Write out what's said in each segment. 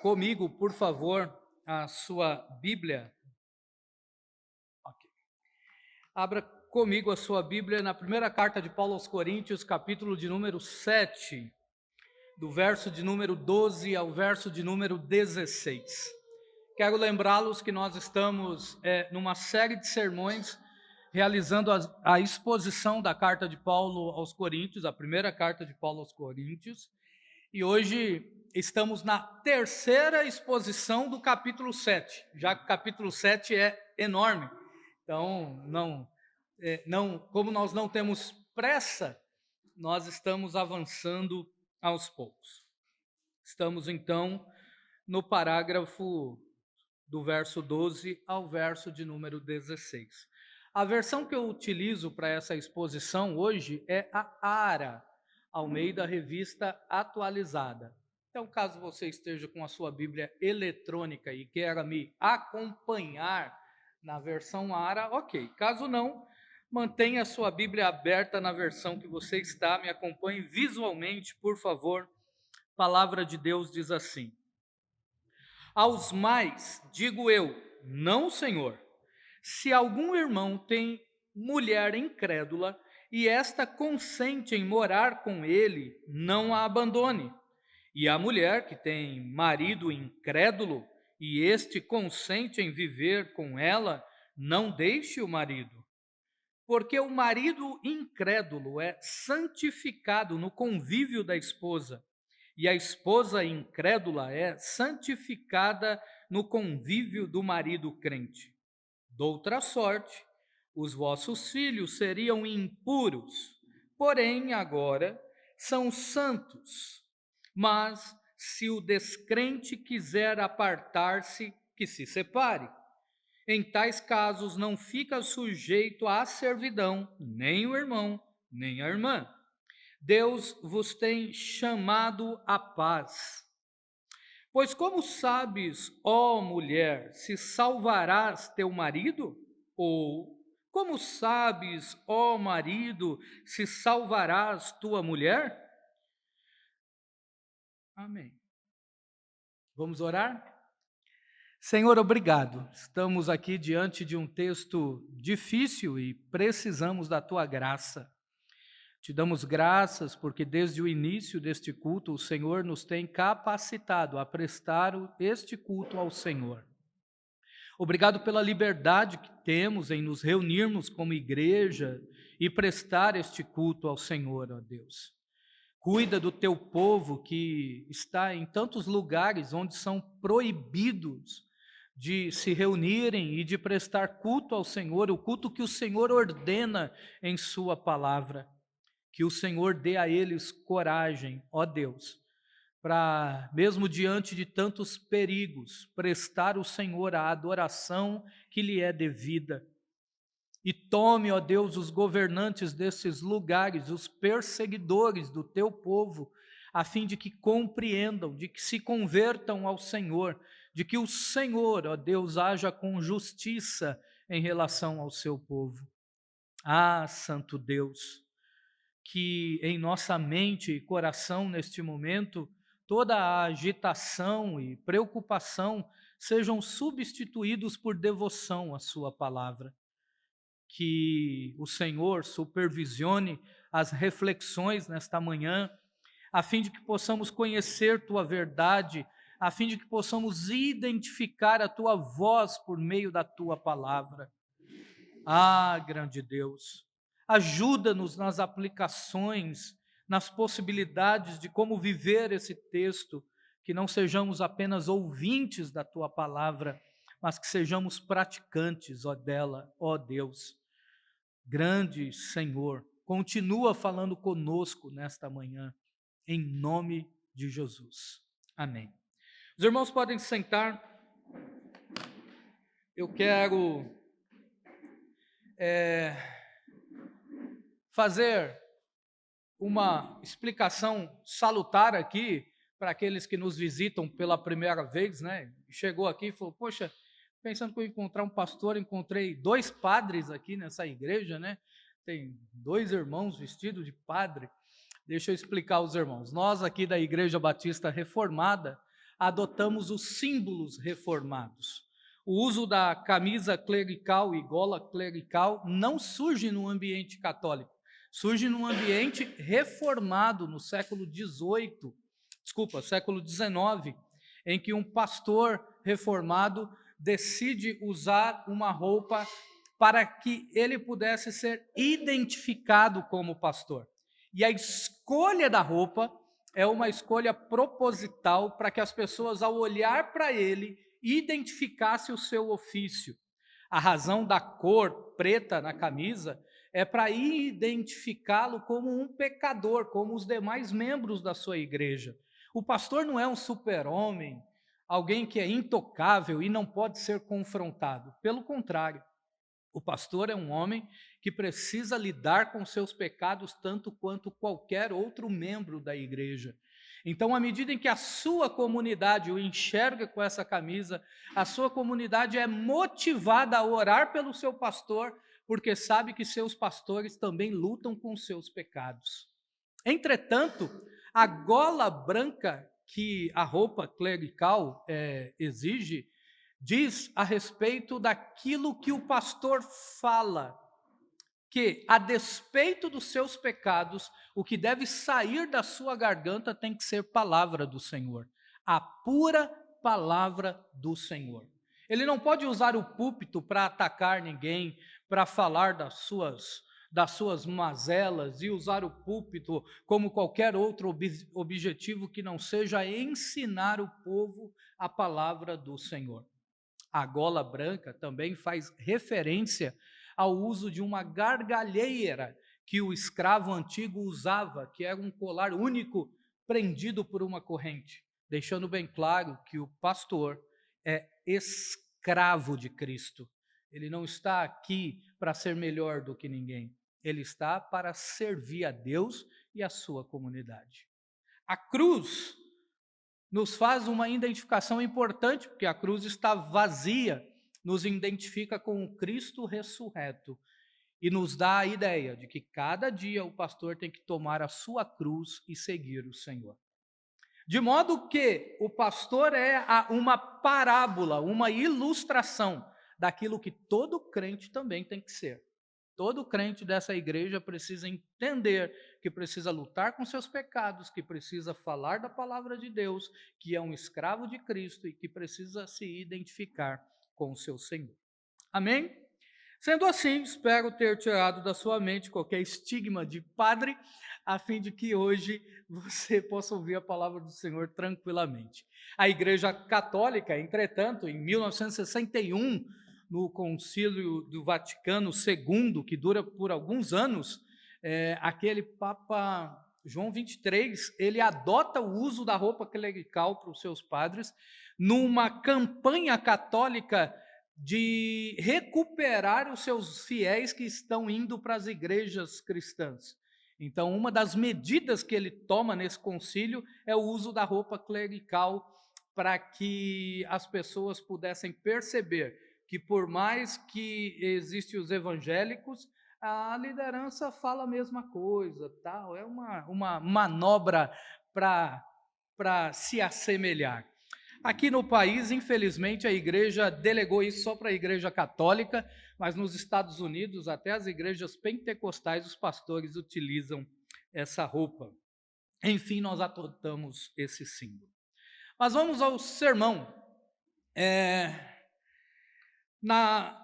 comigo, por favor, a sua Bíblia. Ok. Abra comigo a sua Bíblia na primeira carta de Paulo aos Coríntios, capítulo de número 7, do verso de número 12 ao verso de número 16. Quero lembrá-los que nós estamos numa série de sermões realizando a exposição da carta de Paulo aos Coríntios, a primeira carta de Paulo aos Coríntios, e hoje estamos na terceira exposição do capítulo 7, já que o capítulo 7 é enorme. Então, como nós não temos pressa, nós estamos avançando aos poucos. Estamos, então, no parágrafo do verso 12 ao verso de número 16. A versão que eu utilizo para essa exposição hoje é a ARA, Almeida Revista Atualizada. Então, caso você esteja com a sua Bíblia eletrônica e queira me acompanhar na versão ARA, ok. Caso não, mantenha a sua Bíblia aberta na versão que você está, me acompanhe visualmente, por favor. A palavra de Deus diz assim: aos mais digo eu, não, Senhor, se algum irmão tem mulher incrédula e esta consente em morar com ele, não a abandone. E a mulher que tem marido incrédulo e este consente em viver com ela, não deixe o marido. Porque o marido incrédulo é santificado no convívio da esposa, e a esposa incrédula é santificada no convívio do marido crente. Doutra sorte, os vossos filhos seriam impuros, porém agora são santos. Mas se o descrente quiser apartar-se, que se separe. Em tais casos não fica sujeito à servidão, nem o irmão, nem a irmã. Deus vos tem chamado à paz. Pois como sabes, ó mulher, se salvarás teu marido? Ou como sabes, ó marido, se salvarás tua mulher? Amém. Vamos orar? Senhor, obrigado. Estamos aqui diante de um texto difícil e precisamos da tua graça. Te damos graças porque desde o início deste culto o Senhor nos tem capacitado a prestar este culto ao Senhor. Obrigado pela liberdade que temos em nos reunirmos como igreja e prestar este culto ao Senhor, ó Deus. Cuida do teu povo que está em tantos lugares onde são proibidos de se reunirem e de prestar culto ao Senhor, o culto que o Senhor ordena em sua palavra. Que o Senhor dê a eles coragem, ó Deus, para, mesmo diante de tantos perigos, prestar ao Senhor a adoração que lhe é devida. E tome, ó Deus, os governantes desses lugares, os perseguidores do teu povo, a fim de que compreendam, de que se convertam ao Senhor, de que o Senhor, ó Deus, haja com justiça em relação ao seu povo. Ah, Santo Deus, que em nossa mente e coração neste momento, toda a agitação e preocupação sejam substituídos por devoção à sua palavra. Que o Senhor supervisione as reflexões nesta manhã, a fim de que possamos conhecer tua verdade, a fim de que possamos identificar a tua voz por meio da tua palavra. Ah, grande Deus, ajuda-nos nas aplicações, nas possibilidades de como viver esse texto, que não sejamos apenas ouvintes da tua palavra, mas que sejamos praticantes, ó dela, ó Deus. Grande Senhor, continua falando conosco nesta manhã, em nome de Jesus. Amém. Os irmãos podem se sentar. Eu quero fazer uma explicação salutar aqui para aqueles que nos visitam pela primeira vez, né? Chegou aqui e falou, poxa, pensando que eu ia encontrar um pastor, encontrei 2 padres aqui nessa igreja, né? Tem 2 irmãos vestidos de padre. Deixa eu explicar aos irmãos. Nós aqui da Igreja Batista Reformada, adotamos os símbolos reformados. O uso da camisa clerical e gola clerical não surge no ambiente católico, surge num ambiente reformado no século XIX, em que um pastor reformado decide usar uma roupa para que ele pudesse ser identificado como pastor. E a escolha da roupa é uma escolha proposital para que as pessoas, ao olhar para ele, identificassem o seu ofício. A razão da cor preta na camisa é para identificá-lo como um pecador, como os demais membros da sua igreja. O pastor não é um super-homem, alguém que é intocável e não pode ser confrontado. Pelo contrário, o pastor é um homem que precisa lidar com seus pecados tanto quanto qualquer outro membro da igreja. Então, à medida em que a sua comunidade o enxerga com essa camisa, a sua comunidade é motivada a orar pelo seu pastor, porque sabe que seus pastores também lutam com seus pecados. Entretanto, a gola branca que a roupa clerical exige, diz a respeito daquilo que o pastor fala, que, a despeito dos seus pecados, o que deve sair da sua garganta tem que ser palavra do Senhor, a pura palavra do Senhor. Ele não pode usar o púlpito para atacar ninguém, para falar das suas mazelas e usar o púlpito como qualquer outro objetivo que não seja ensinar o povo a palavra do Senhor. A gola branca também faz referência ao uso de uma gargalheira que o escravo antigo usava, que era um colar único prendido por uma corrente, deixando bem claro que o pastor é escravo de Cristo. Ele não está aqui para ser melhor do que ninguém, ele está para servir a Deus e a sua comunidade. A cruz nos faz uma identificação importante, porque a cruz está vazia, nos identifica com o Cristo ressurreto e nos dá a ideia de que cada dia o pastor tem que tomar a sua cruz e seguir o Senhor. De modo que o pastor é uma parábola, uma ilustração daquilo que todo crente também tem que ser. Todo crente dessa igreja precisa entender que precisa lutar com seus pecados, que precisa falar da palavra de Deus, que é um escravo de Cristo e que precisa se identificar com o seu Senhor. Amém? Sendo assim, espero ter tirado da sua mente qualquer estigma de padre, a fim de que hoje você possa ouvir a palavra do Senhor tranquilamente. A Igreja Católica, entretanto, em 1961, no Concílio do Vaticano II, que dura por alguns anos, aquele Papa João XXIII, ele adota o uso da roupa clerical para os seus padres, numa campanha católica de recuperar os seus fiéis que estão indo para as igrejas cristãs. Então, uma das medidas que ele toma nesse concílio é o uso da roupa clerical, para que as pessoas pudessem perceber que, por mais que existem os evangélicos, a liderança fala a mesma coisa, tal. É uma manobra para se assemelhar. Aqui no país, infelizmente, a igreja delegou isso só para a igreja católica, mas nos Estados Unidos, até as igrejas pentecostais, os pastores utilizam essa roupa. Enfim, nós adotamos esse símbolo. Mas vamos ao sermão. Na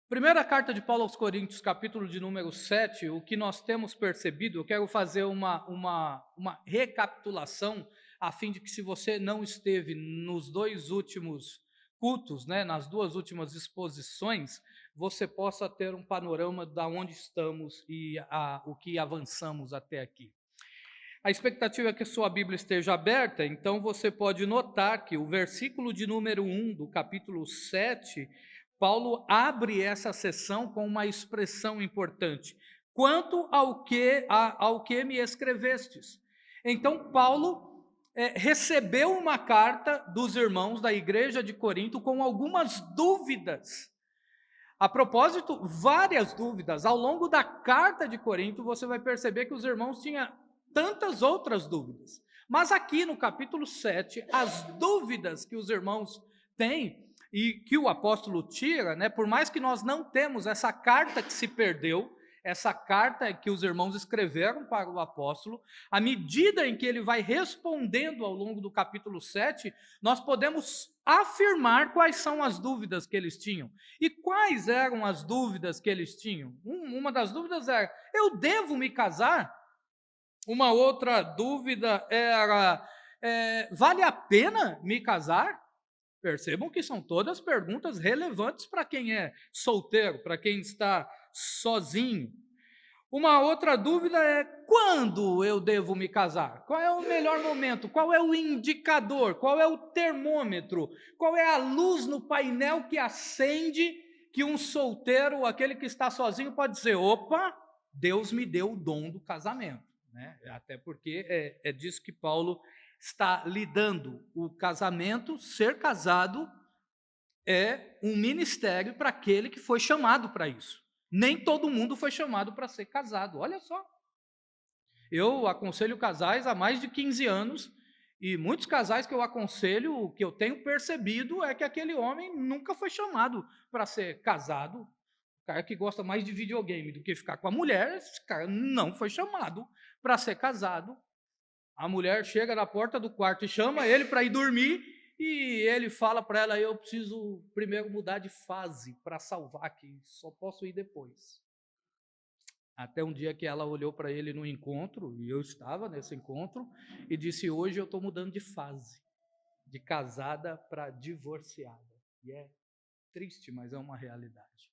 primeira carta de Paulo aos Coríntios, capítulo de número 7, o que nós temos percebido, eu quero fazer uma recapitulação, a fim de que, se você não esteve nos dois últimos cultos, nas duas últimas exposições, você possa ter um panorama de onde estamos e o que avançamos até aqui. A expectativa é que a sua Bíblia esteja aberta, então você pode notar que o versículo de número 1 do capítulo 7, Paulo abre essa sessão com uma expressão importante: quanto ao que me escrevestes. Então, Paulo recebeu uma carta dos irmãos da igreja de Corinto com algumas dúvidas. A propósito, várias dúvidas. Ao longo da carta de Corinto, você vai perceber que os irmãos tinham tantas outras dúvidas. Mas aqui no capítulo 7, as dúvidas que os irmãos têm e que o apóstolo tira, né, por mais que nós não temos essa carta que se perdeu, essa carta que os irmãos escreveram para o apóstolo, à medida em que ele vai respondendo ao longo do capítulo 7, nós podemos afirmar quais são as dúvidas que eles tinham. E quais eram as dúvidas que eles tinham? Uma das dúvidas era: eu devo me casar? Uma outra dúvida era: vale a pena me casar? Percebam que são todas perguntas relevantes para quem é solteiro, para quem está sozinho. Uma outra dúvida é: quando eu devo me casar? Qual é o melhor momento? Qual é o indicador? Qual é o termômetro? Qual é a luz no painel que acende que um solteiro, aquele que está sozinho, pode dizer: opa, Deus me deu o dom do casamento, né? Até porque é disso que Paulo está lidando. O casamento, ser casado, é um ministério para aquele que foi chamado para isso. Nem todo mundo foi chamado para ser casado, olha só. Eu aconselho casais há mais de 15 anos, e muitos casais que eu aconselho, o que eu tenho percebido é que aquele homem nunca foi chamado para ser casado. O cara que gosta mais de videogame do que ficar com a mulher, esse cara não foi chamado para ser casado. A mulher chega na porta do quarto e chama ele para ir dormir, e ele fala para ela: eu preciso primeiro mudar de fase para salvar aqui, só posso ir depois. Até um dia que ela olhou para ele no encontro, e eu estava nesse encontro, e disse: hoje eu estou mudando de fase, de casada para divorciada. E é triste, mas é uma realidade.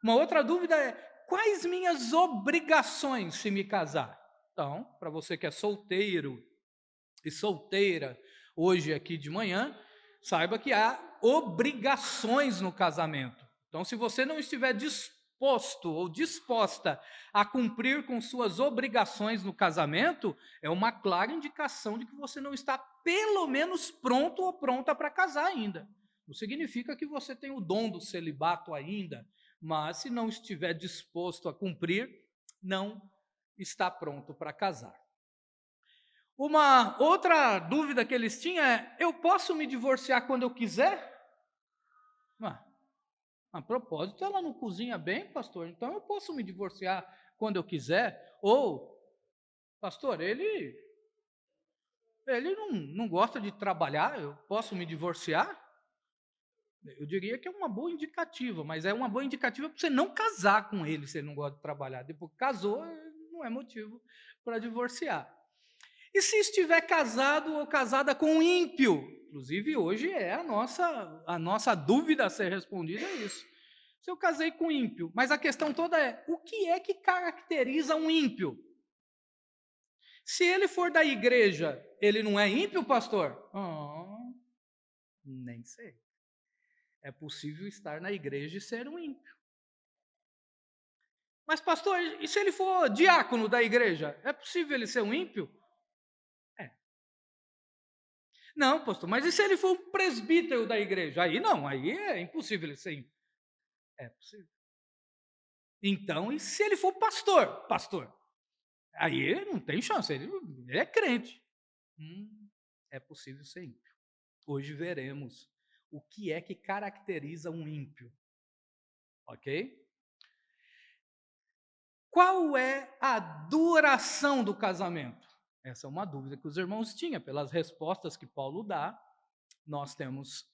Uma outra dúvida é: quais minhas obrigações se me casar? Então, para você que é solteiro e solteira hoje aqui de manhã, saiba que há obrigações no casamento. Então, se você não estiver disposto ou disposta a cumprir com suas obrigações no casamento, é uma clara indicação de que você não está pelo menos pronto ou pronta para casar ainda. Não significa que você tem o dom do celibato ainda, mas se não estiver disposto a cumprir, não está pronto para casar. Uma outra dúvida que eles tinham é: eu posso me divorciar quando eu quiser? A propósito, ela não cozinha bem, pastor, então eu posso me divorciar quando eu quiser? Ou, pastor, ele não gosta de trabalhar, eu posso me divorciar? Eu diria que é uma boa indicativa, mas é uma boa indicativa para você não casar com ele se ele não gosta de trabalhar. Depois que casou, não é motivo para divorciar. E se estiver casado ou casada com um ímpio? Inclusive, hoje é a nossa dúvida a ser respondida é isso. Se eu casei com um ímpio, mas a questão toda é: o que é que caracteriza um ímpio? Se ele for da igreja, ele não é ímpio, pastor? Nem sei. É possível estar na igreja e ser um ímpio. Mas, pastor, e se ele for diácono da igreja? É possível ele ser um ímpio? É. Não, pastor, mas e se ele for um presbítero da igreja? Aí não, aí é impossível ele ser ímpio. É possível. Então, e se ele for pastor? Pastor. Aí não tem chance, ele é crente. É possível ser ímpio. Hoje veremos o que é que caracteriza um ímpio. Ok? Qual é a duração do casamento? Essa é uma dúvida que os irmãos tinham. Pelas respostas que Paulo dá, nós temos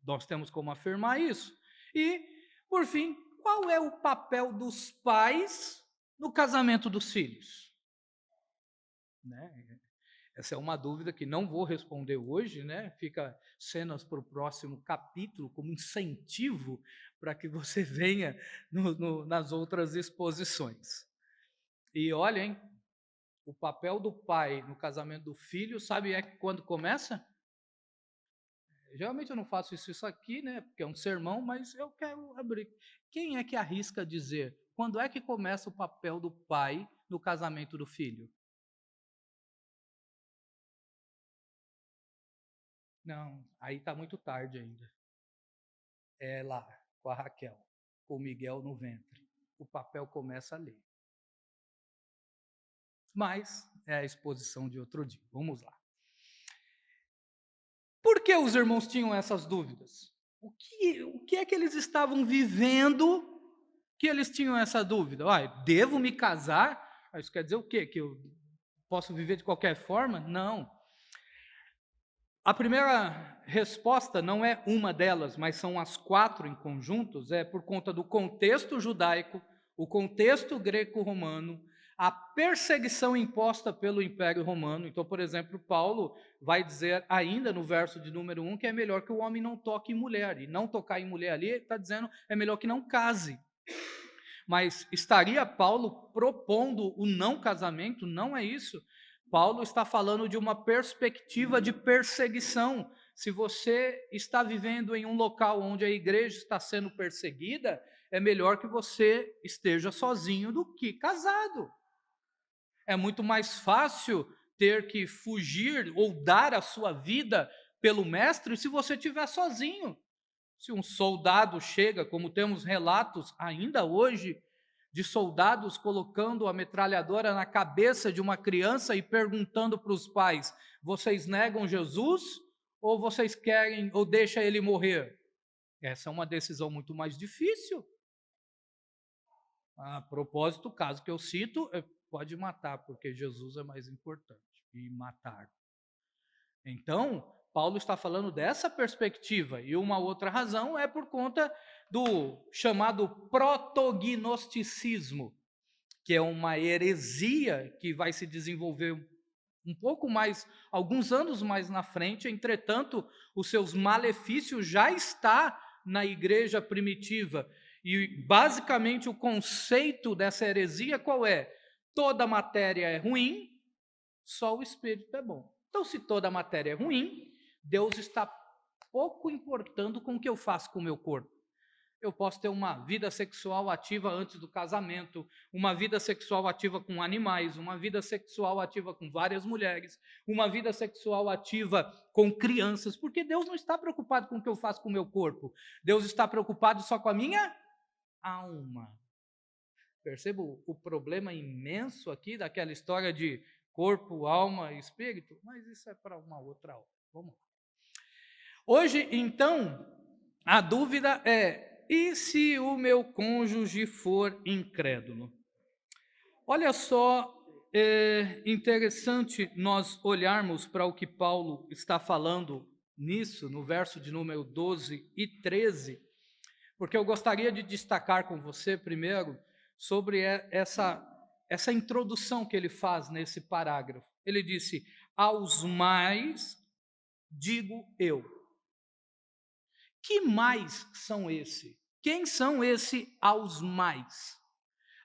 nós temos como afirmar isso. E, por fim, qual é o papel dos pais no casamento dos filhos? Né? Essa é uma dúvida que não vou responder hoje, né? Fica cenas para o próximo capítulo como incentivo para que você venha nas outras exposições. E olhem, o papel do pai no casamento do filho, sabe quando começa? Geralmente eu não faço isso aqui, né? Porque é um sermão, mas eu quero abrir. Quem é que arrisca dizer quando é que começa o papel do pai no casamento do filho? Não, aí está muito tarde ainda. É lá, com a Raquel, com o Miguel no ventre. O papel começa ali. Mas é a exposição de outro dia. Vamos lá. Por que os irmãos tinham essas dúvidas? O que é que eles estavam vivendo que eles tinham essa dúvida? Devo me casar? Isso quer dizer o quê? Que eu posso viver de qualquer forma? Não. A primeira resposta não é uma delas, mas são as 4 em conjuntos, é por conta do contexto judaico, o contexto greco-romano, a perseguição imposta pelo Império Romano. Então, por exemplo, Paulo vai dizer ainda no verso de número 1 que é melhor que o homem não toque em mulher, e não tocar em mulher ali, ele está dizendo é melhor que não case. Mas estaria Paulo propondo o não casamento? Não é isso. Paulo está falando de uma perspectiva de perseguição. Se você está vivendo em um local onde a igreja está sendo perseguida, é melhor que você esteja sozinho do que casado. É muito mais fácil ter que fugir ou dar a sua vida pelo mestre se você estiver sozinho. Se um soldado chega, como temos relatos ainda hoje, de soldados colocando a metralhadora na cabeça de uma criança e perguntando para os pais: vocês negam Jesus ou vocês querem ou deixa ele morrer? Essa é uma decisão muito mais difícil. A propósito, o caso que eu cito, pode matar, porque Jesus é mais importante, e matar. Então, Paulo está falando dessa perspectiva, e uma outra razão é por conta do chamado protognosticismo, que é uma heresia que vai se desenvolver um pouco mais, alguns anos mais na frente. Entretanto, os seus malefícios já está na igreja primitiva, e basicamente o conceito dessa heresia qual é? Toda matéria é ruim, só o espírito é bom. Então, se toda a matéria é ruim, Deus está pouco importando com o que eu faço com o meu corpo. Eu posso ter uma vida sexual ativa antes do casamento, uma vida sexual ativa com animais, uma vida sexual ativa com várias mulheres, uma vida sexual ativa com crianças, porque Deus não está preocupado com o que eu faço com o meu corpo. Deus está preocupado só com a minha alma. Perceba o problema imenso aqui daquela história de corpo, alma e espírito? Mas isso é para uma outra hora. Vamos lá. Hoje, então, a dúvida é: e se o meu cônjuge for incrédulo? Olha só, é interessante nós olharmos para o que Paulo está falando nisso, no verso de número 12 e 13, porque eu gostaria de destacar com você primeiro sobre essa introdução que ele faz nesse parágrafo. Ele disse: aos mais digo eu. Que mais são esse? Quem são esse aos mais?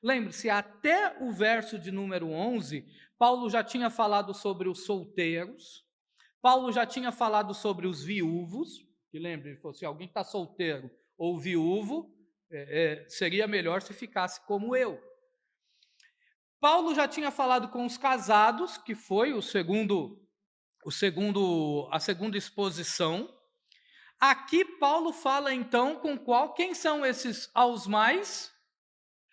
Lembre-se, até o verso de número 11, Paulo já tinha falado sobre os solteiros, Paulo já tinha falado sobre os viúvos, que lembre, se alguém está solteiro ou viúvo, seria melhor se ficasse como eu. Paulo já tinha falado com os casados, que foi a segunda exposição. Aqui Paulo fala então com quem são esses aos mais?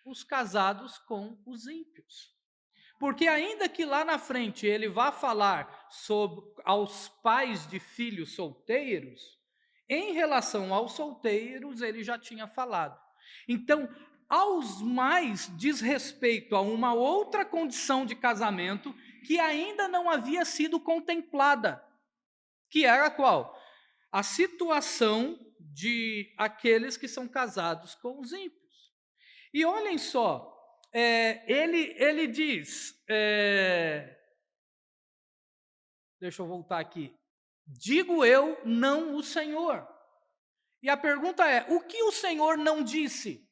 Os casados com os ímpios. Porque ainda que lá na frente ele vá falar aos pais de filhos solteiros, em relação aos solteiros ele já tinha falado. Então, aos mais diz respeito a uma outra condição de casamento que ainda não havia sido contemplada, que era qual? A situação de aqueles que são casados com os ímpios. E olhem só, ele diz, deixa eu voltar aqui, digo eu, não o Senhor. E a pergunta é, o que o Senhor não disse?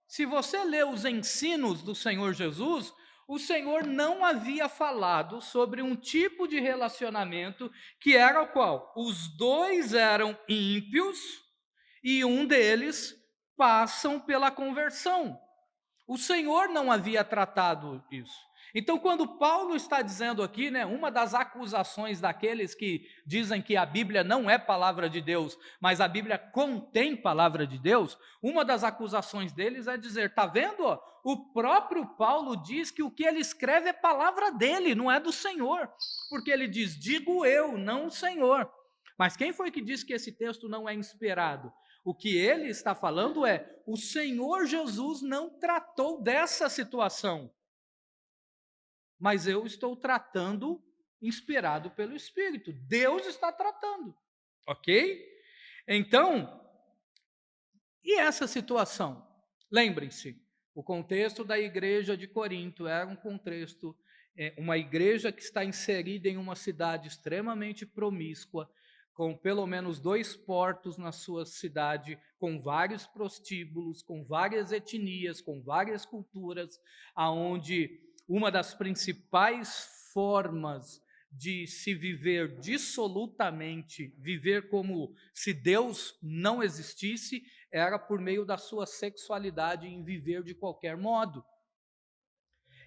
Se você lê os ensinos do Senhor Jesus, o Senhor não havia falado sobre um tipo de relacionamento que era o qual? Os dois eram ímpios e um deles passam pela conversão. O Senhor não havia tratado isso. Então, quando Paulo está dizendo aqui, né, uma das acusações daqueles que dizem que a Bíblia não é palavra de Deus, mas a Bíblia contém palavra de Deus, uma das acusações deles é dizer, tá vendo? Ó, o próprio Paulo diz que o que ele escreve é palavra dele, não é do Senhor, porque ele diz, digo eu, não o Senhor. Mas quem foi que disse que esse texto não é inspirado? O que ele está falando é, o Senhor Jesus não tratou dessa situação, mas eu estou tratando inspirado pelo Espírito. Deus está tratando, ok? Então, e essa situação? Lembrem-se, o contexto da igreja de Corinto era um contexto, uma igreja que está inserida em uma cidade extremamente promíscua, com pelo menos 2 portos na sua cidade, com vários prostíbulos, com várias etnias, com várias culturas, aonde uma das principais formas de se viver dissolutamente, viver como se Deus não existisse, era por meio da sua sexualidade em viver de qualquer modo.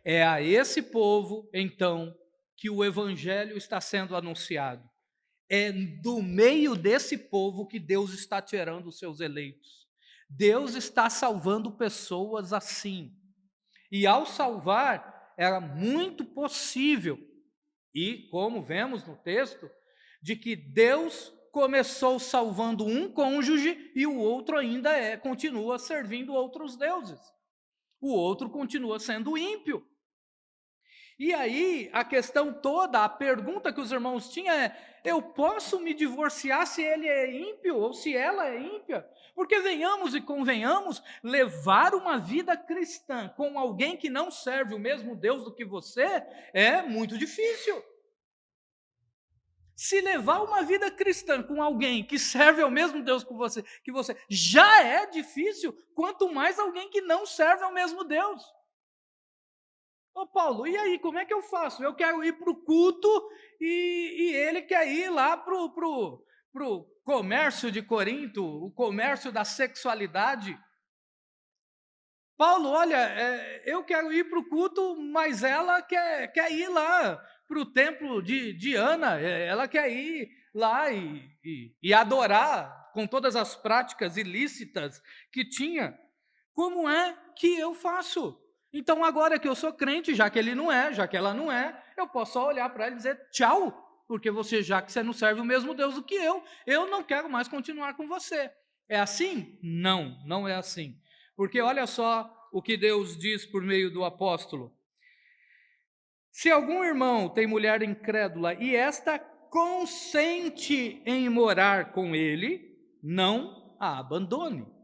É a esse povo, então, que o evangelho está sendo anunciado. É do meio desse povo que Deus está tirando os seus eleitos. Deus está salvando pessoas assim. E ao salvar, era muito possível, e como vemos no texto, de que Deus começou salvando um cônjuge e o outro ainda continua servindo outros deuses. O outro continua sendo ímpio. E aí, a questão toda, a pergunta que os irmãos tinham é, eu posso me divorciar se ele é ímpio ou se ela é ímpia? Porque venhamos e convenhamos, levar uma vida cristã com alguém que não serve o mesmo Deus do que você é muito difícil. Se levar uma vida cristã com alguém que serve ao mesmo Deus que você já é difícil, quanto mais alguém que não serve ao mesmo Deus. Ô Paulo, e aí, como é que eu faço? Eu quero ir para o culto e ele quer ir lá para o comércio de Corinto, o comércio da sexualidade. Paulo, olha, eu quero ir para o culto, mas ela quer ir lá para o templo de Diana, ela quer ir lá e adorar com todas as práticas ilícitas que tinha. Como é que eu faço? Então, agora que eu sou crente, já que ele não é, já que ela não é, eu posso só olhar para ela e dizer tchau, porque já que você não serve o mesmo Deus do que eu não quero mais continuar com você. É assim? Não, não é assim. Porque olha só o que Deus diz por meio do apóstolo. Se algum irmão tem mulher incrédula e esta consente em morar com ele, não a abandone.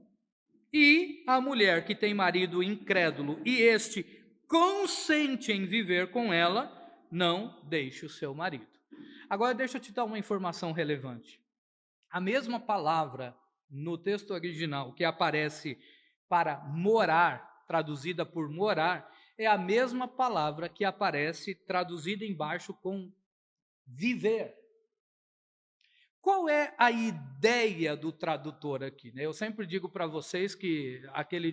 E a mulher que tem marido incrédulo e este consente em viver com ela, não deixe o seu marido. Agora deixa eu te dar uma informação relevante. A mesma palavra no texto original que aparece para morar, traduzida por morar, é a mesma palavra que aparece traduzida embaixo com viver. Qual é a ideia do tradutor aqui? Né? Eu sempre digo para vocês que aquele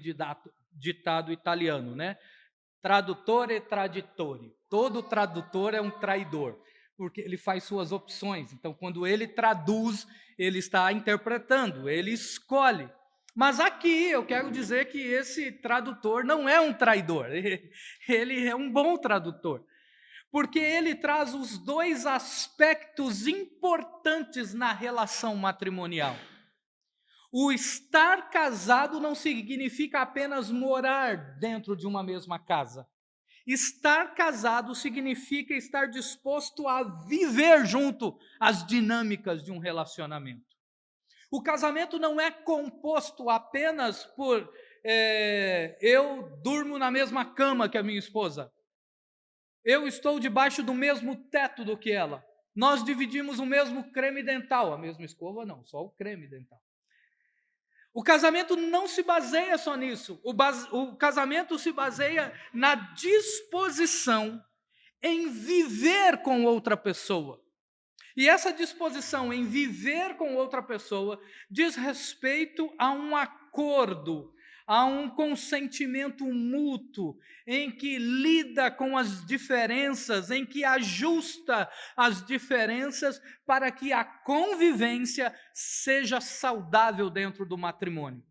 ditado italiano, né? Traduttore traditore. Todo tradutor é um traidor, porque ele faz suas opções. Então, quando ele traduz, ele está interpretando, ele escolhe. Mas aqui eu quero dizer que esse tradutor não é um traidor, ele é um bom tradutor, porque ele traz os 2 aspectos importantes na relação matrimonial. O estar casado não significa apenas morar dentro de uma mesma casa. Estar casado significa estar disposto a viver junto as dinâmicas de um relacionamento. O casamento não é composto apenas por eu durmo na mesma cama que a minha esposa. Eu estou debaixo do mesmo teto do que ela. Nós dividimos o mesmo creme dental. A mesma escova não, só o creme dental. O casamento não se baseia só nisso. O casamento se baseia na disposição em viver com outra pessoa. E essa disposição em viver com outra pessoa diz respeito a um acordo, há um consentimento mútuo, em que lida com as diferenças, em que ajusta as diferenças para que a convivência seja saudável dentro do matrimônio.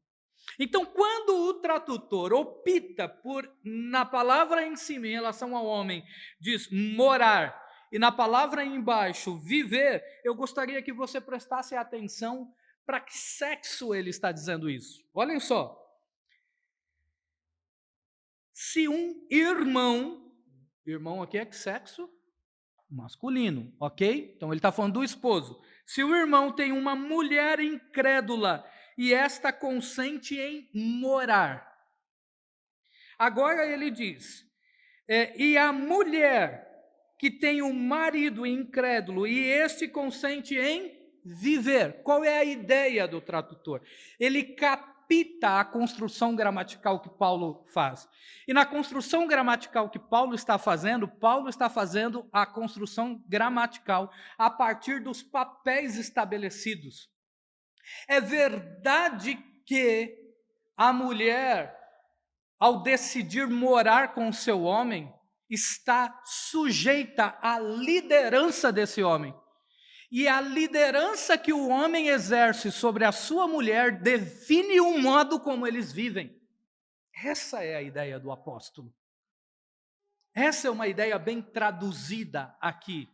Então, quando o tradutor opta por, na palavra em cima, em relação ao homem, diz morar, e na palavra embaixo, viver, eu gostaria que você prestasse atenção para que sexo ele está dizendo isso. Olhem só. Se um irmão aqui é que sexo? Masculino, ok? Então ele está falando do esposo. Se o irmão tem uma mulher incrédula e esta consente em morar. Agora ele diz, e a mulher que tem um marido incrédulo e este consente em viver. Qual é a ideia do tradutor? Ele capta a construção gramatical que Paulo faz. E na construção gramatical que Paulo está fazendo a construção gramatical a partir dos papéis estabelecidos. É verdade que a mulher, ao decidir morar com o seu homem, está sujeita à liderança desse homem. E a liderança que o homem exerce sobre a sua mulher define o modo como eles vivem. Essa é a ideia do apóstolo. Essa é uma ideia bem traduzida aqui.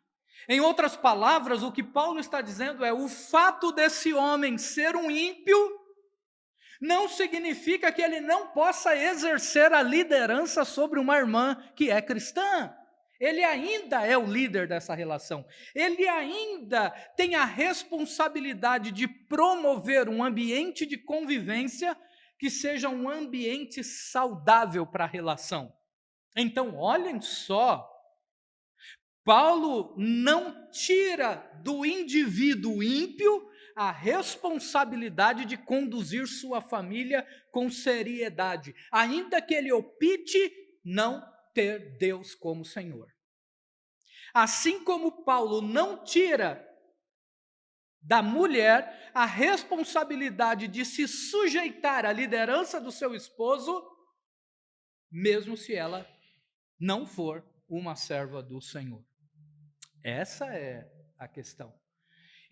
Em outras palavras, o que Paulo está dizendo é: o fato desse homem ser um ímpio não significa que ele não possa exercer a liderança sobre uma irmã que é cristã. Ele ainda é o líder dessa relação. Ele ainda tem a responsabilidade de promover um ambiente de convivência que seja um ambiente saudável para a relação. Então, olhem só, Paulo não tira do indivíduo ímpio a responsabilidade de conduzir sua família com seriedade, ainda que ele opte não ter Deus como Senhor. Assim como Paulo não tira da mulher a responsabilidade de se sujeitar à liderança do seu esposo, mesmo se ela não for uma serva do Senhor. Essa é a questão.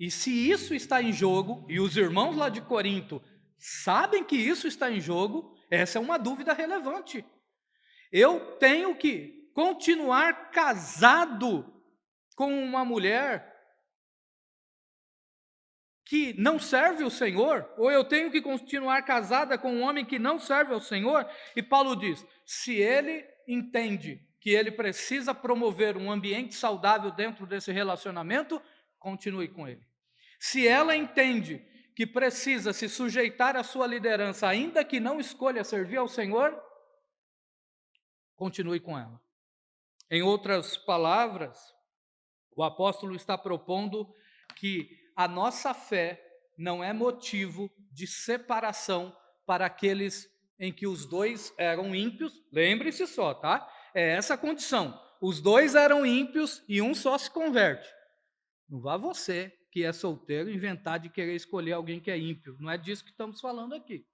E se isso está em jogo, e os irmãos lá de Corinto sabem que isso está em jogo, essa é uma dúvida relevante. Eu tenho que continuar casado com uma mulher que não serve o Senhor? Ou eu tenho que continuar casada com um homem que não serve ao Senhor? E Paulo diz, se ele entende que ele precisa promover um ambiente saudável dentro desse relacionamento, continue com ele. Se ela entende que precisa se sujeitar à sua liderança, ainda que não escolha servir ao Senhor, continue com ela. Em outras palavras, o apóstolo está propondo que a nossa fé não é motivo de separação para aqueles em que os dois eram ímpios. Lembre-se só, tá? É essa a condição. Os dois eram ímpios e um só se converte. Não vá você, que é solteiro, inventar de querer escolher alguém que é ímpio. Não é disso que estamos falando aqui.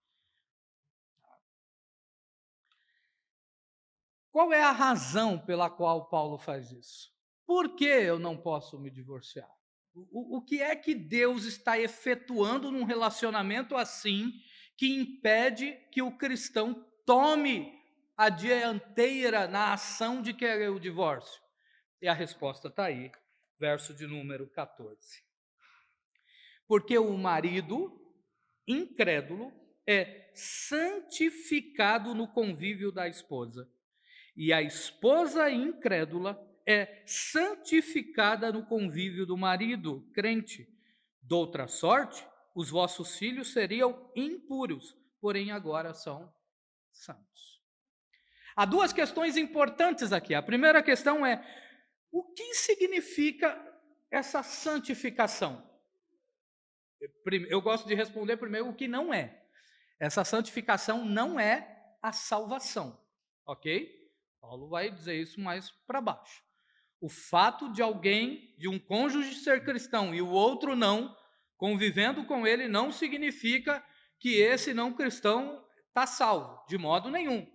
Qual é a razão pela qual Paulo faz isso? Por que eu não posso me divorciar? O que é que Deus está efetuando num relacionamento assim que impede que o cristão tome a dianteira na ação de querer o divórcio? E a resposta está aí, verso de número 14. Porque o marido incrédulo é santificado no convívio da esposa, e a esposa incrédula é santificada no convívio do marido crente. Doutra sorte, os vossos filhos seriam impuros, porém agora são santos. Há duas questões importantes aqui. A primeira questão é: o que significa essa santificação? Eu gosto de responder primeiro o que não é. Essa santificação não é a salvação, ok? Paulo vai dizer isso mais para baixo. O fato de alguém, de um cônjuge ser cristão e o outro não, convivendo com ele, não significa que esse não cristão está salvo, de modo nenhum.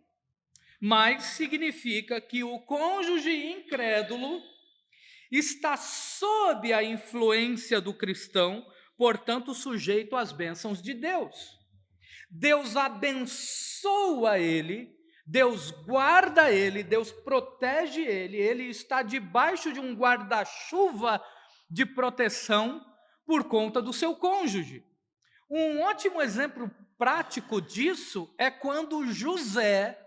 Mas significa que o cônjuge incrédulo está sob a influência do cristão, portanto, sujeito às bênçãos de Deus. Deus abençoa ele, Deus guarda ele, Deus protege ele, ele está debaixo de um guarda-chuva de proteção por conta do seu cônjuge. Um ótimo exemplo prático disso é quando José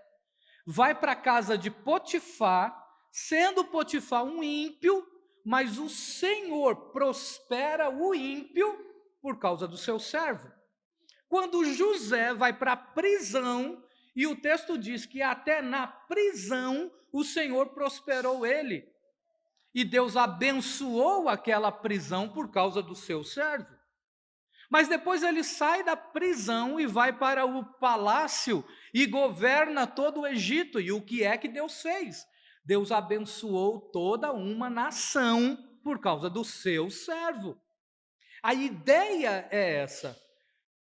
vai para a casa de Potifar, sendo Potifar um ímpio, mas o Senhor prospera o ímpio por causa do seu servo. Quando José vai para a prisão, e o texto diz que até na prisão o Senhor prosperou ele, e Deus abençoou aquela prisão por causa do seu servo. Mas depois ele sai da prisão e vai para o palácio e governa todo o Egito. E o que é que Deus fez? Deus abençoou toda uma nação por causa do seu servo. A ideia é essa.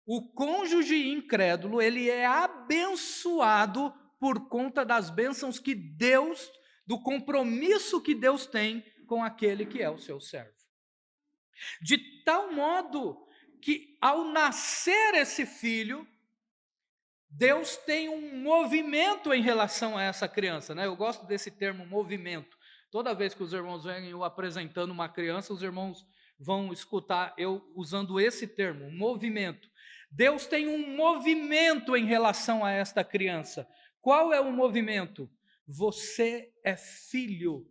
O cônjuge incrédulo, ele é abençoado por conta das bênçãos que Deus, do compromisso que Deus tem com aquele que é o seu servo. De tal modo que ao nascer esse filho, Deus tem um movimento em relação a essa criança, né? Eu gosto desse termo movimento. Toda vez que os irmãos vêm eu apresentando uma criança, os irmãos vão escutar eu usando esse termo, movimento. Deus tem um movimento em relação a esta criança. Qual é o movimento? Você é filho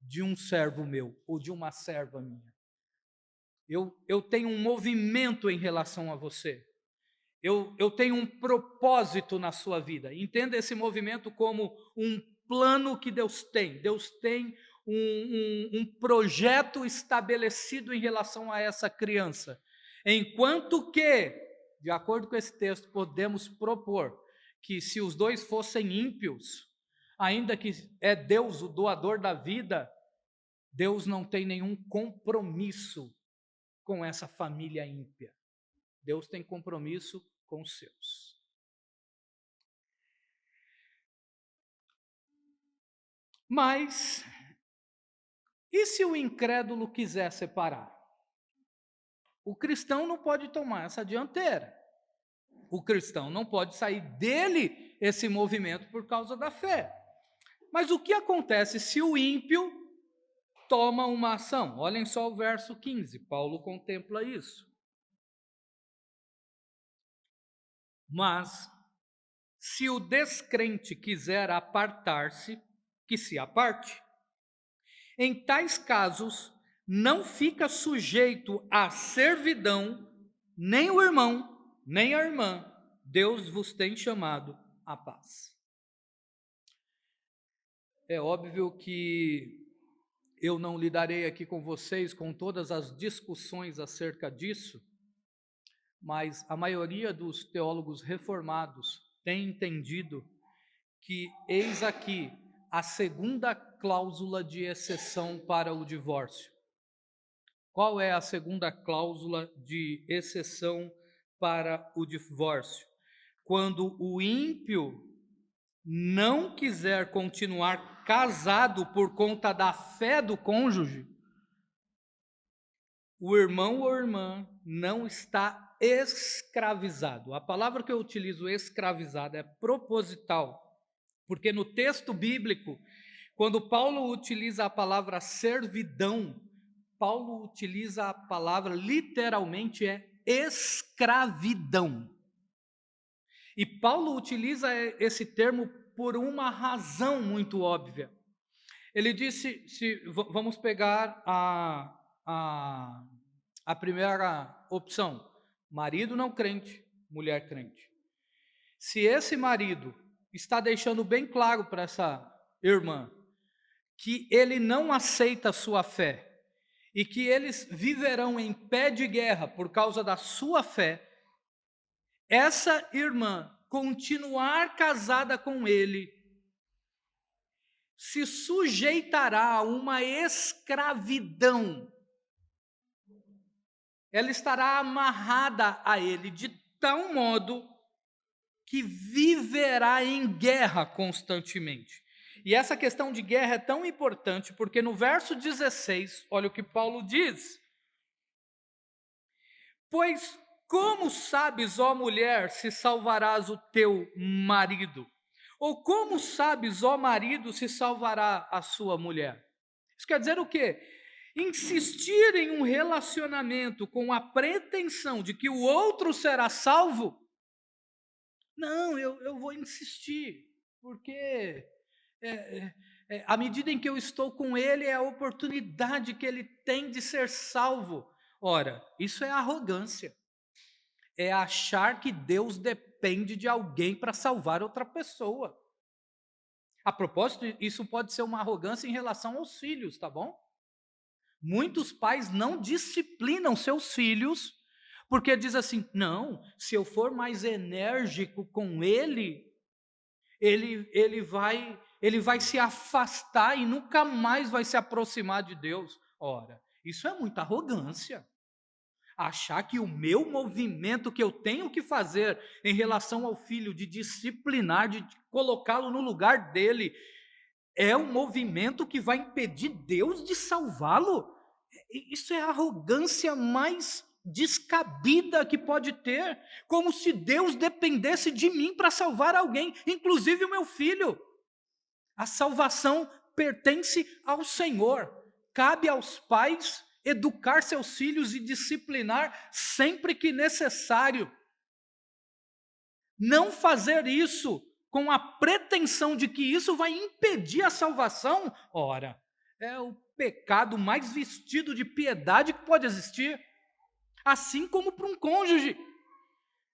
de um servo meu ou de uma serva minha. Eu tenho um movimento em relação a você. Eu tenho um propósito na sua vida. Entenda esse movimento como um plano que Deus tem. Deus tem um projeto estabelecido em relação a essa criança. Enquanto que, de acordo com esse texto, podemos propor que se os dois fossem ímpios, ainda que é Deus o doador da vida, Deus não tem nenhum compromisso com essa família ímpia. Deus tem compromisso com os seus. Mas, e se o incrédulo quiser separar? O cristão não pode tomar essa dianteira. O cristão não pode sair dele esse movimento por causa da fé. Mas o que acontece se o ímpio toma uma ação? Olhem só o verso 15, Paulo contempla isso. Mas, se o descrente quiser apartar-se, que se aparte. Em tais casos, não fica sujeito à servidão, nem o irmão, nem a irmã. Deus vos tem chamado à paz. É óbvio que eu não lidarei aqui com vocês com todas as discussões acerca disso, mas a maioria dos teólogos reformados tem entendido que eis aqui a segunda cláusula de exceção para o divórcio. Qual é a segunda cláusula de exceção para o divórcio? Quando o ímpio não quiser continuar casado por conta da fé do cônjuge, o irmão ou irmã não está escravizado. A palavra que eu utilizo, escravizado, é proposital, porque no texto bíblico, quando Paulo utiliza a palavra servidão, Paulo utiliza a palavra literalmente escravidão. E Paulo utiliza esse termo por uma razão muito óbvia. Ele disse, vamos pegar a primeira opção, marido não crente, mulher crente. Se esse marido está deixando bem claro para essa irmã que ele não aceita a sua fé e que eles viverão em pé de guerra por causa da sua fé, essa irmã continuar casada com ele se sujeitará a uma escravidão. Ela estará amarrada a ele de tal modo que viverá em guerra constantemente. E essa questão de guerra é tão importante, porque no verso 16, olha o que Paulo diz: pois como sabes, ó mulher, se salvarás o teu marido? Ou como sabes, ó marido, se salvará a sua mulher? Isso quer dizer o quê? Insistir em um relacionamento com a pretensão de que o outro será salvo? Não, eu vou insistir, porque à medida em que eu estou com ele, é a oportunidade que ele tem de ser salvo. Ora, isso é arrogância. É achar que Deus depende de alguém para salvar outra pessoa. A propósito, isso pode ser uma arrogância em relação aos filhos, tá bom? Muitos pais não disciplinam seus filhos, porque diz assim: não, se eu for mais enérgico com ele vai se afastar e nunca mais vai se aproximar de Deus. Ora, isso é muita arrogância. Achar que o meu movimento que eu tenho que fazer em relação ao filho, de disciplinar, de colocá-lo no lugar dele, é um movimento que vai impedir Deus de salvá-lo? Isso é a arrogância mais descabida que pode ter, como se Deus dependesse de mim para salvar alguém, inclusive o meu filho. A salvação pertence ao Senhor. Cabe aos pais educar seus filhos e disciplinar sempre que necessário. Não fazer isso com a pretensão de que isso vai impedir a salvação, ora, é o pecado mais vestido de piedade que pode existir. Assim como para um cônjuge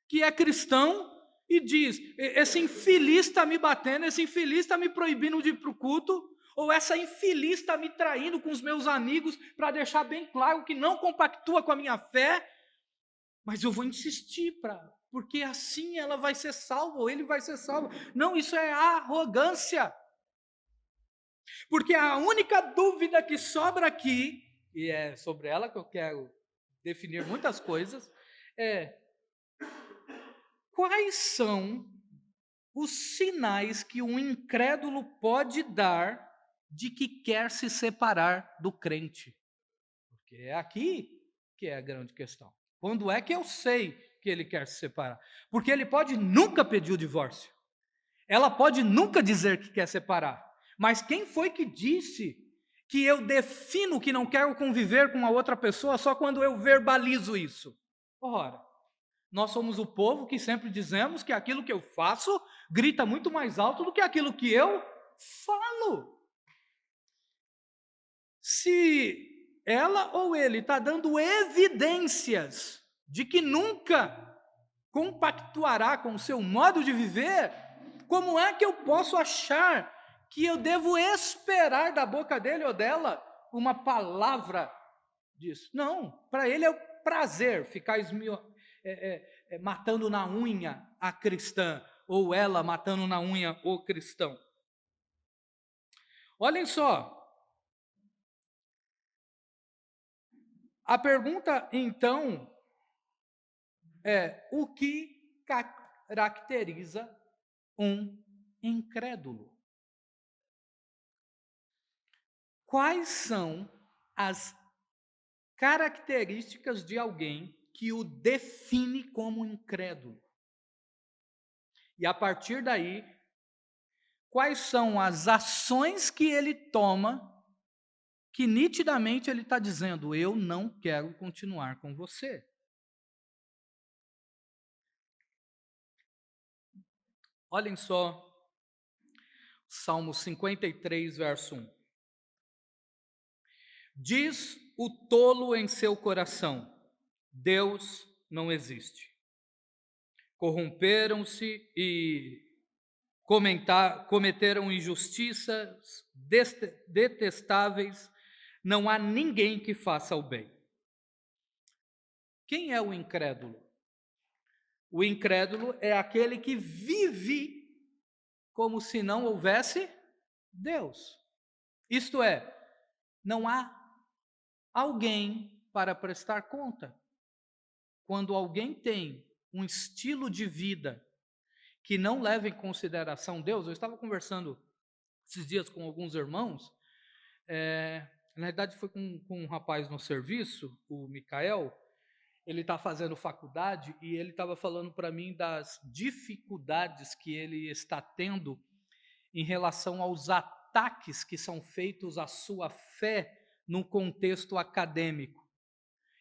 que é cristão e diz: esse infeliz está me batendo, esse infeliz está me proibindo de ir para o culto, ou essa infeliz está me traindo com os meus amigos para deixar bem claro que não compactua com a minha fé, mas eu vou insistir porque assim ela vai ser salva, ou ele vai ser salvo. Não, isso é arrogância. Porque a única dúvida que sobra aqui, e é sobre ela que eu quero definir muitas coisas, é: quais são os sinais que um incrédulo pode dar de que quer se separar do crente? Porque é aqui que é a grande questão. Quando é que eu sei que ele quer se separar? Porque ele pode nunca pedir o divórcio. Ela pode nunca dizer que quer separar. Mas quem foi que disse que eu defino que não quero conviver com a outra pessoa só quando eu verbalizo isso? Ora, nós somos o povo que sempre dizemos que aquilo que eu faço grita muito mais alto do que aquilo que eu falo. Se ela ou ele está dando evidências de que nunca compactuará com o seu modo de viver, como é que eu posso achar que eu devo esperar da boca dele ou dela uma palavra disso? Não, para ele é o prazer ficar matando na unha a cristã, ou ela matando na unha o cristão. Olhem só, a pergunta então é: o que caracteriza um incrédulo? Quais são as características de alguém que o define como incrédulo? E a partir daí, quais são as ações que ele toma que nitidamente ele está dizendo: eu não quero continuar com você? Olhem só, Salmo 53, verso 1. Diz o tolo em seu coração: Deus não existe. Corromperam-se e cometeram injustiças detestáveis, não há ninguém que faça o bem. Quem é o incrédulo? O incrédulo é aquele que vive como se não houvesse Deus. Isto é, não há alguém para prestar conta. Quando alguém tem um estilo de vida que não leva em consideração Deus. Eu estava conversando esses dias com alguns irmãos, na verdade foi com um rapaz no serviço, o Micael. Ele está fazendo faculdade e ele estava falando para mim das dificuldades que ele está tendo em relação aos ataques que são feitos à sua fé no contexto acadêmico.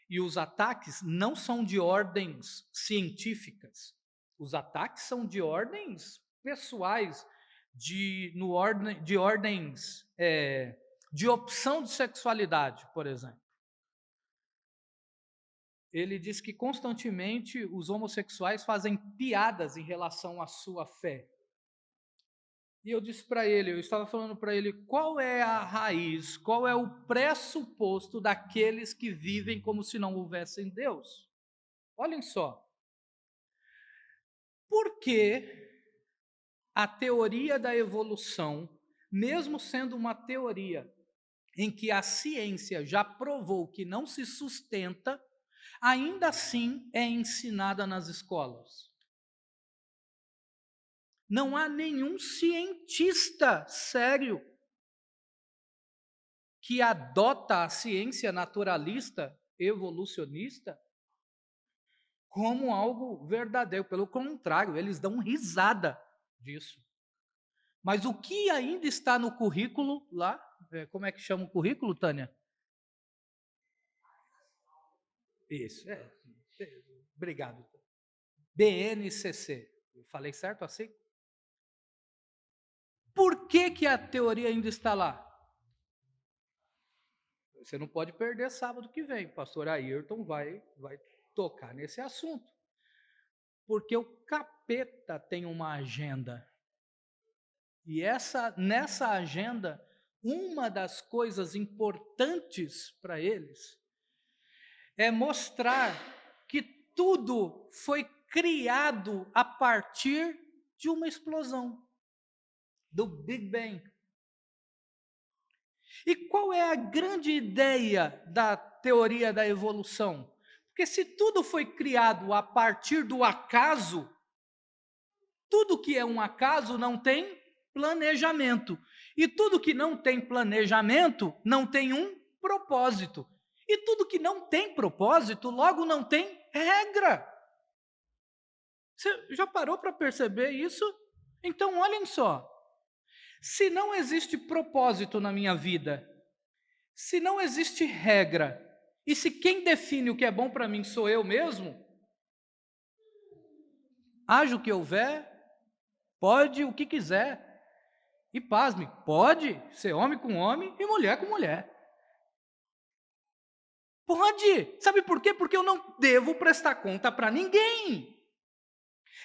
E os ataques não são de ordens científicas, os ataques são de ordens pessoais, de ordens de opção de sexualidade, por exemplo. Ele diz que constantemente os homossexuais fazem piadas em relação à sua fé. E eu disse para ele, eu estava falando para ele, qual é a raiz, qual é o pressuposto daqueles que vivem como se não houvessem Deus? Olhem só. Por que a teoria da evolução, mesmo sendo uma teoria em que a ciência já provou que não se sustenta, ainda assim é ensinada nas escolas? Não há nenhum cientista sério que adota a ciência naturalista, evolucionista, como algo verdadeiro. Pelo contrário, eles dão risada disso. Mas o que ainda está no currículo lá, como é que chama o currículo, Tânia? Isso, obrigado. BNCC, eu falei certo assim? Por que a teoria ainda está lá? Você não pode perder sábado que vem, o pastor Ayrton vai tocar nesse assunto. Porque o capeta tem uma agenda. E nessa agenda, uma das coisas importantes para eles é mostrar que tudo foi criado a partir de uma explosão, do Big Bang. E qual é a grande ideia da teoria da evolução? Porque se tudo foi criado a partir do acaso, tudo que é um acaso não tem planejamento. E tudo que não tem planejamento não tem um propósito. E tudo que não tem propósito, logo não tem regra. Você já parou para perceber isso? Então, olhem só. Se não existe propósito na minha vida, se não existe regra, e se quem define o que é bom para mim sou eu mesmo, haja o que houver, pode o que quiser. E pasme, pode ser homem com homem e mulher com mulher. Pode. Sabe por quê? Porque eu não devo prestar conta para ninguém.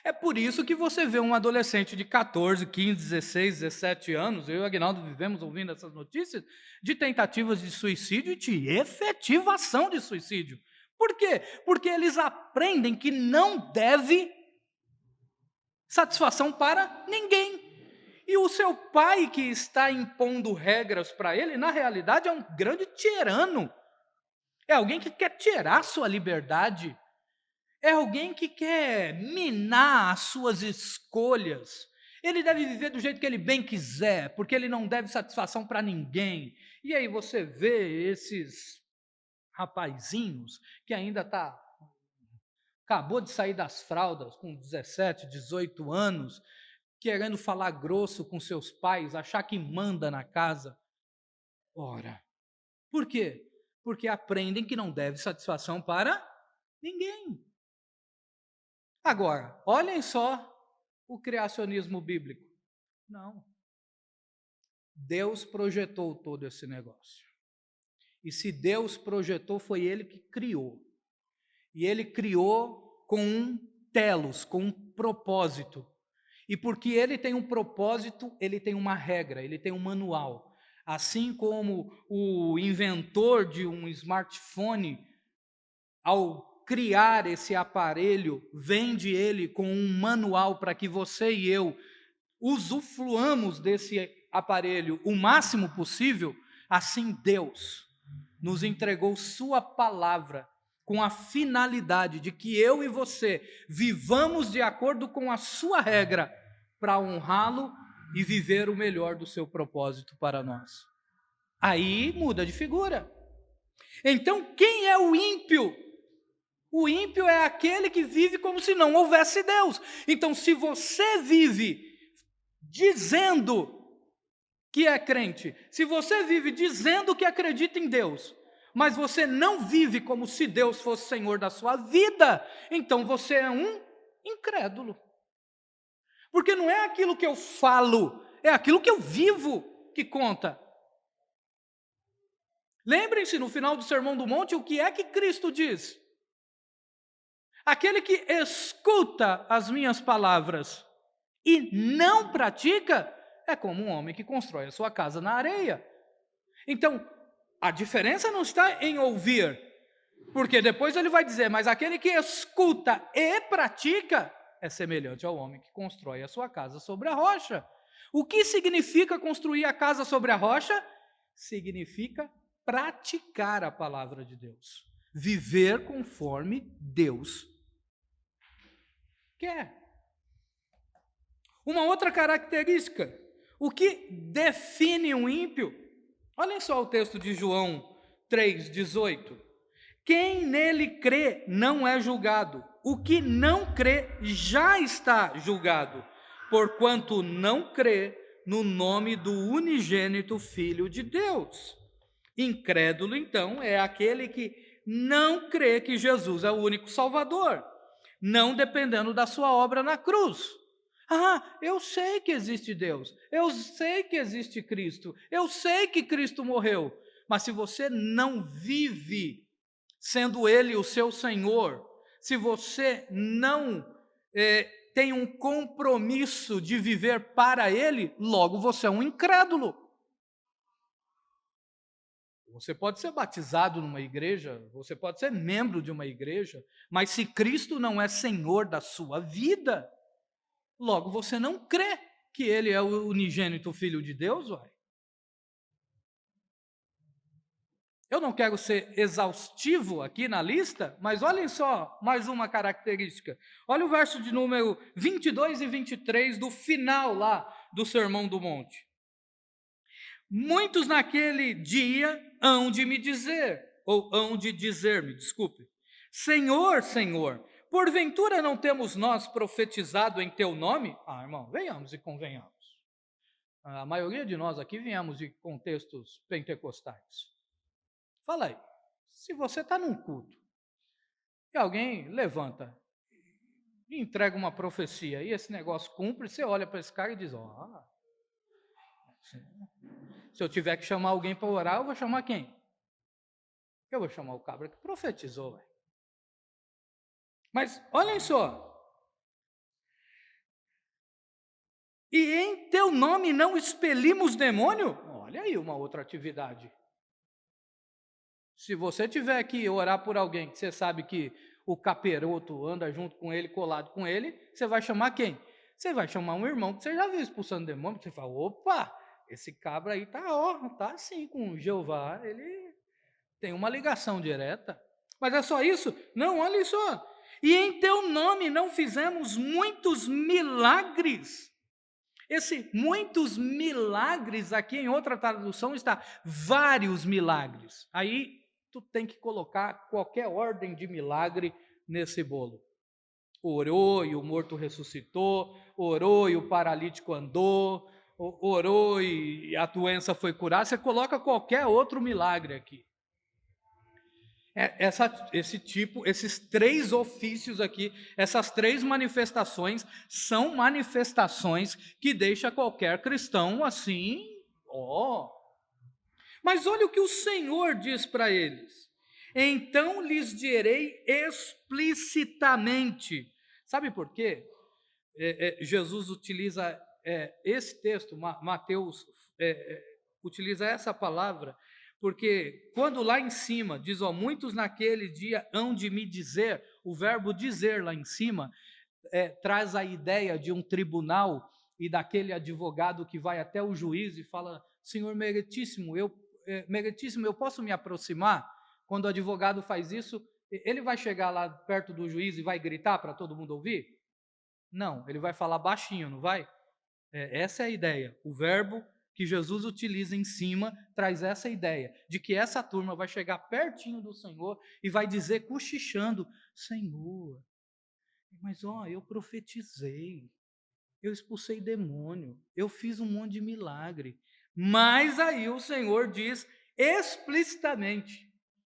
É por isso que você vê um adolescente de 14, 15, 16, 17 anos, eu e o Aguinaldo vivemos ouvindo essas notícias, de tentativas de suicídio e de efetivação de suicídio. Por quê? Porque eles aprendem que não deve satisfação para ninguém. E o seu pai que está impondo regras para ele, na realidade é um grande tirano. É alguém que quer tirar a sua liberdade. É alguém que quer minar as suas escolhas. Ele deve viver do jeito que ele bem quiser, porque ele não deve satisfação para ninguém. E aí você vê esses rapazinhos que ainda acabou de sair das fraldas com 17, 18 anos, querendo falar grosso com seus pais, achar que manda na casa. Ora, por quê? Porque aprendem que não deve satisfação para ninguém. Agora, olhem só o criacionismo bíblico. Não. Deus projetou todo esse negócio. E se Deus projetou, foi Ele que criou. E Ele criou com um telos, com um propósito. E porque Ele tem um propósito, Ele tem uma regra, Ele tem um manual. Assim como o inventor de um smartphone, ao criar esse aparelho, vende ele com um manual para que você e eu usufruamos desse aparelho o máximo possível, assim Deus nos entregou sua palavra, com a finalidade de que eu e você vivamos de acordo com a sua regra, para honrá-lo e viver o melhor do seu propósito para nós. Aí muda de figura. Então, quem é o ímpio? O ímpio é aquele que vive como se não houvesse Deus. Então, se você vive dizendo que é crente, se você vive dizendo que acredita em Deus, mas você não vive como se Deus fosse Senhor da sua vida, então você é um incrédulo. Porque não é aquilo que eu falo, é aquilo que eu vivo que conta. Lembrem-se, no final do Sermão do Monte, o que é que Cristo diz? Aquele que escuta as minhas palavras e não pratica, é como um homem que constrói a sua casa na areia. Então, a diferença não está em ouvir, porque depois ele vai dizer, mas aquele que escuta e pratica é semelhante ao homem que constrói a sua casa sobre a rocha. O que significa construir a casa sobre a rocha? Significa praticar a palavra de Deus, viver conforme Deus quer. Uma outra característica, o que define um ímpio? Olhem só o texto de João 3,18. Quem nele crê não é julgado. O que não crê já está julgado, porquanto não crê no nome do unigênito Filho de Deus. Incrédulo, então, é aquele que não crê que Jesus é o único Salvador, não dependendo da sua obra na cruz. Ah, eu sei que existe Deus, eu sei que existe Cristo, eu sei que Cristo morreu, mas se você não vive sendo Ele o seu Senhor, se você não tem um compromisso de viver para Ele, logo você é um incrédulo. Você pode ser batizado numa igreja, você pode ser membro de uma igreja, mas se Cristo não é Senhor da sua vida, logo você não crê que Ele é o unigênito Filho de Deus, uai. Eu não quero ser exaustivo aqui na lista, mas olhem só mais uma característica. Olha o verso de número 22 e 23 do final lá do Sermão do Monte. Muitos naquele dia hão de me dizer, ou hão de dizer-me, desculpe, Senhor, Senhor, porventura não temos nós profetizado em teu nome? Ah, irmão, venhamos e convenhamos. A maioria de nós aqui viemos de contextos pentecostais. Fala aí, se você está num culto e alguém levanta e entrega uma profecia e esse negócio cumpre, você olha para esse cara e diz, se eu tiver que chamar alguém para orar, eu vou chamar quem? Eu vou chamar o cabra que profetizou. Véio. Mas olhem só. E em teu nome não expelimos demônio? Olha aí uma outra atividade. Se você tiver que orar por alguém que você sabe que o caperoto anda junto com ele, colado com ele, você vai chamar quem? Você vai chamar um irmão que você já viu expulsando demônio, você fala, opa, esse cabra aí tá assim com Jeová, ele tem uma ligação direta. Mas é só isso? Não, olha só. E em teu nome não fizemos muitos milagres. Esse muitos milagres aqui em outra tradução está vários milagres. Aí tu tem que colocar qualquer ordem de milagre nesse bolo. Orou e o morto ressuscitou, orou e o paralítico andou, orou e a doença foi curada. Você coloca qualquer outro milagre aqui. Esses três ofícios aqui, essas três manifestações, são manifestações que deixam qualquer cristão assim, Mas olha o que o Senhor diz para eles. Então lhes direi explicitamente. Sabe por quê? Jesus utiliza esse texto, Mateus utiliza essa palavra, porque quando lá em cima diz, muitos naquele dia hão de me dizer, o verbo dizer lá em cima traz a ideia de um tribunal e daquele advogado que vai até o juiz e fala, Senhor meritíssimo, eu posso me aproximar? Quando o advogado faz isso, Ele vai chegar lá perto do juiz e vai gritar para todo mundo ouvir? Não, ele vai falar baixinho, não vai? Essa é a ideia. O verbo que Jesus utiliza em cima traz essa ideia de que essa turma vai chegar pertinho do Senhor e vai dizer cochichando: Senhor, mas eu profetizei, eu expulsei demônio, eu fiz um monte de milagre. Mas aí o Senhor diz explicitamente,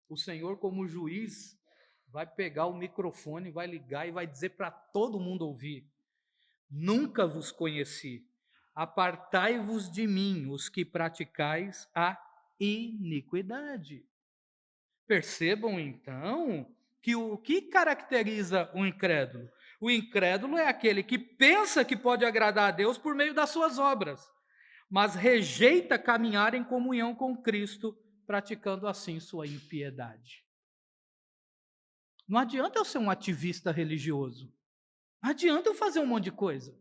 o Senhor como juiz vai pegar o microfone, vai ligar e vai dizer para todo mundo ouvir: nunca vos conheci, apartai-vos de mim, os que praticais a iniquidade. Percebam então que o que caracteriza o incrédulo? O incrédulo é aquele que pensa que pode agradar a Deus por meio das suas obras, mas rejeita caminhar em comunhão com Cristo, praticando assim sua impiedade. Não adianta eu ser um ativista religioso. Não adianta eu fazer um monte de coisa.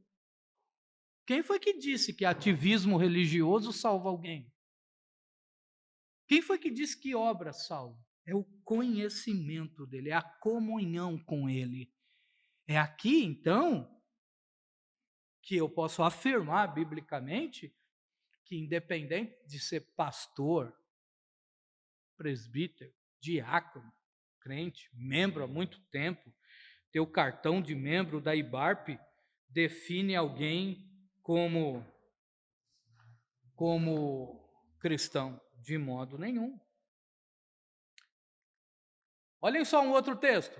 Quem foi que disse que ativismo religioso salva alguém? Quem foi que disse que obra salva? É o conhecimento dele, é a comunhão com ele. É aqui, então, que eu posso afirmar biblicamente que, independente de ser pastor, presbítero, diácono, crente, membro há muito tempo, ter o cartão de membro da IBARP define alguém como cristão, de modo nenhum. Olhem só um outro texto.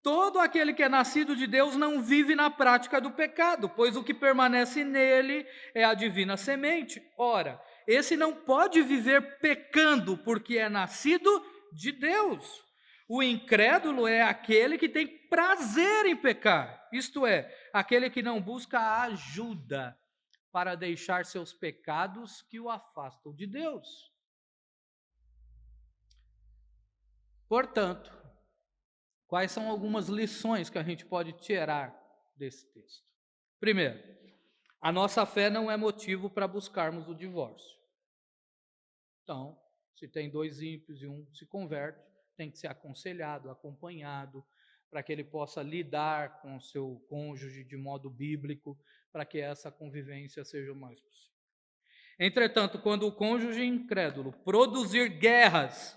Todo aquele que é nascido de Deus não vive na prática do pecado, pois o que permanece nele é a divina semente. Ora, esse não pode viver pecando, porque é nascido de Deus. O incrédulo é aquele que tem prazer em pecar, isto é, aquele que não busca ajuda para deixar seus pecados que o afastam de Deus. Portanto, quais são algumas lições que a gente pode tirar desse texto? Primeiro, a nossa fé não é motivo para buscarmos o divórcio. Então, se tem dois ímpios e um se converte, tem que ser aconselhado, acompanhado, para que ele possa lidar com o seu cônjuge de modo bíblico, para que essa convivência seja o mais possível. Entretanto, quando o cônjuge incrédulo produzir guerras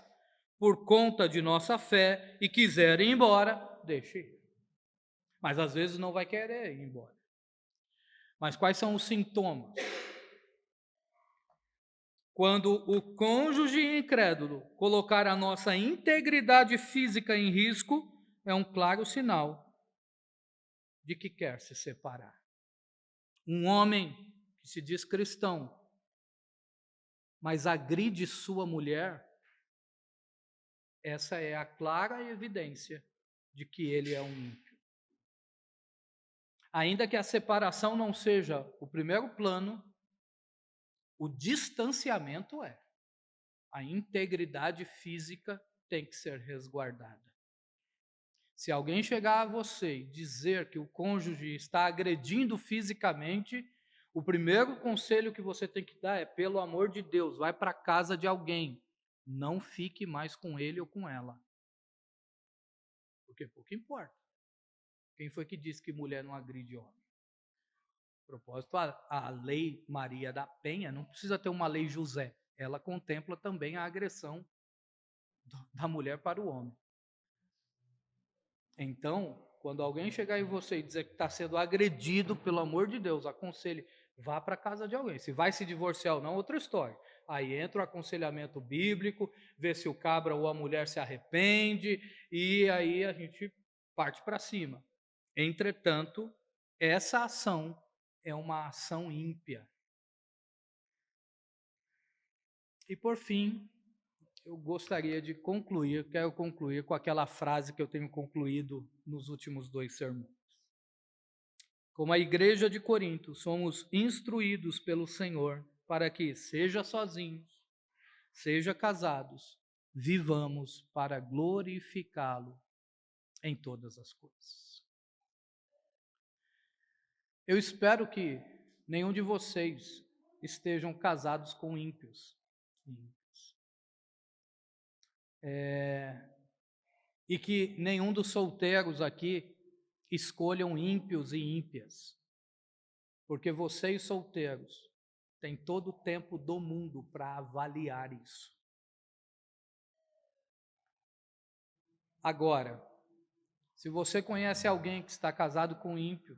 por conta de nossa fé e quiser ir embora, deixe ir. Mas às vezes não vai querer ir embora. Mas quais são os sintomas? Quando o cônjuge incrédulo colocar a nossa integridade física em risco, é um claro sinal de que quer se separar. Um homem que se diz cristão, mas agride sua mulher, essa é a clara evidência de que ele é um ímpio. Ainda que a separação não seja o primeiro plano, o distanciamento é. A integridade física tem que ser resguardada. Se alguém chegar a você e dizer que o cônjuge está agredindo fisicamente, o primeiro conselho que você tem que dar é: pelo amor de Deus, vai para a casa de alguém. Não fique mais com ele ou com ela. Porque pouco importa. Quem foi que disse que mulher não agride homem? A propósito, a lei Maria da Penha não precisa ter uma lei José. Ela contempla também a agressão da mulher para o homem. Então, quando alguém chegar em você e dizer que está sendo agredido, pelo amor de Deus, aconselhe, vá para a casa de alguém. Se vai se divorciar ou não, outra história. Aí entra o aconselhamento bíblico, vê se o cabra ou a mulher se arrepende, e aí a gente parte para cima. Entretanto, essa ação é uma ação ímpia. E por fim, eu gostaria de concluir, quero concluir com aquela frase que eu tenho concluído nos últimos 2 sermões. Como a igreja de Corinto, somos instruídos pelo Senhor para que, seja sozinhos, seja casados, vivamos para glorificá-lo em todas as coisas. Eu espero que nenhum de vocês estejam casados com ímpios. e que nenhum dos solteiros aqui escolham ímpios e ímpias, porque vocês solteiros têm todo o tempo do mundo para avaliar isso. Agora, se você conhece alguém que está casado com um ímpio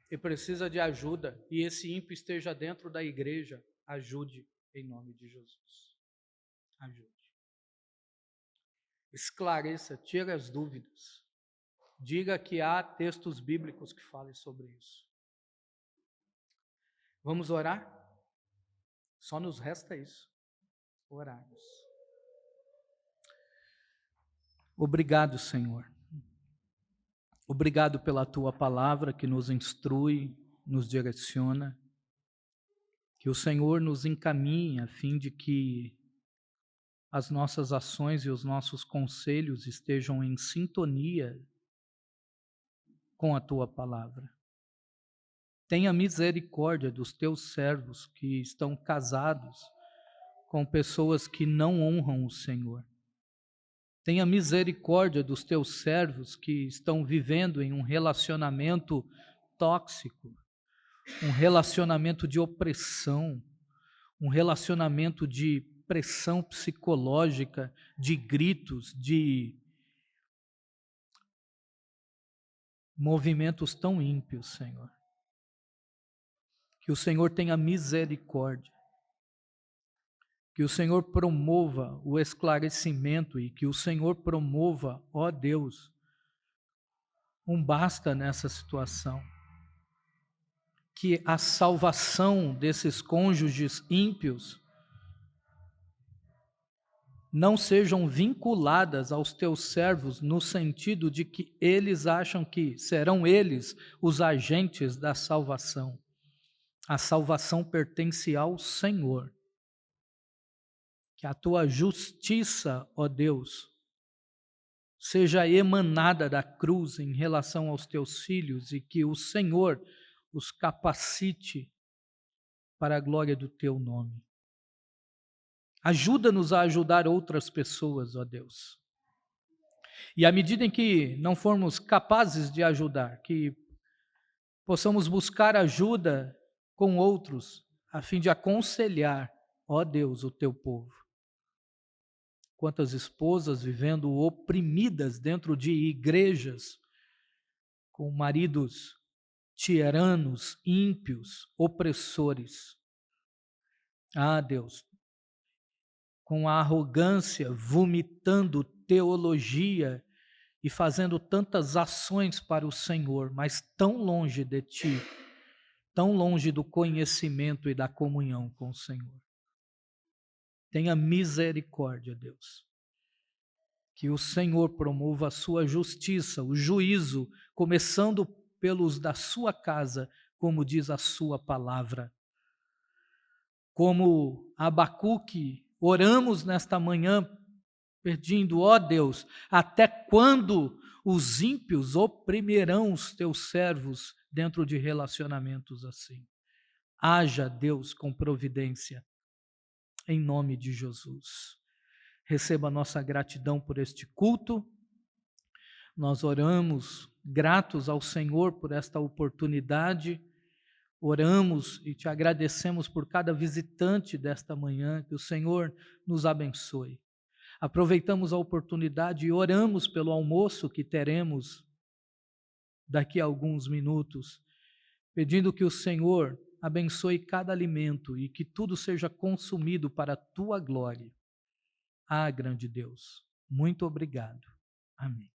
e precisa de ajuda, e esse ímpio esteja dentro da igreja, ajude em nome de Jesus. Ajude. Esclareça, tire as dúvidas. Diga que há textos bíblicos que falem sobre isso. Vamos orar? Só nos resta isso. Orarmos. Obrigado, Senhor. Obrigado pela Tua palavra que nos instrui, nos direciona. Que o Senhor nos encaminhe a fim de que as nossas ações e os nossos conselhos estejam em sintonia com a Tua palavra. Tenha misericórdia dos Teus servos que estão casados com pessoas que não honram o Senhor. Tenha misericórdia dos Teus servos que estão vivendo em um relacionamento tóxico, um relacionamento de opressão, um relacionamento de pressão psicológica, de gritos, de movimentos tão ímpios, Senhor. Que o Senhor tenha misericórdia, que o Senhor promova o esclarecimento e que o Senhor promova, ó Deus, um basta nessa situação. Que a salvação desses cônjuges ímpios não sejam vinculadas aos teus servos no sentido de que eles acham que serão eles os agentes da salvação. A salvação pertence ao Senhor. Que a tua justiça, ó Deus, seja emanada da cruz em relação aos teus filhos e que o Senhor os capacite para a glória do teu nome. Ajuda-nos a ajudar outras pessoas, ó Deus. E à medida em que não formos capazes de ajudar, que possamos buscar ajuda com outros, a fim de aconselhar, ó Deus, o teu povo. Quantas esposas vivendo oprimidas dentro de igrejas, com maridos tiranos, ímpios, opressores. Ah, Deus, com a arrogância, vomitando teologia e fazendo tantas ações para o Senhor, mas tão longe de Ti, tão longe do conhecimento e da comunhão com o Senhor. Tenha misericórdia, Deus. Que o Senhor promova a sua justiça, o juízo, começando pelos da sua casa, como diz a sua palavra. Como Abacuque, oramos nesta manhã, pedindo, ó Deus, até quando os ímpios oprimirão os teus servos dentro de relacionamentos assim? Haja, Deus, com providência, em nome de Jesus. Receba a nossa gratidão por este culto. Nós oramos, gratos ao Senhor por esta oportunidade. Oramos e te agradecemos por cada visitante desta manhã, que o Senhor nos abençoe. Aproveitamos a oportunidade e oramos pelo almoço que teremos daqui a alguns minutos, pedindo que o Senhor abençoe cada alimento e que tudo seja consumido para a tua glória. Ah, grande Deus, muito obrigado. Amém.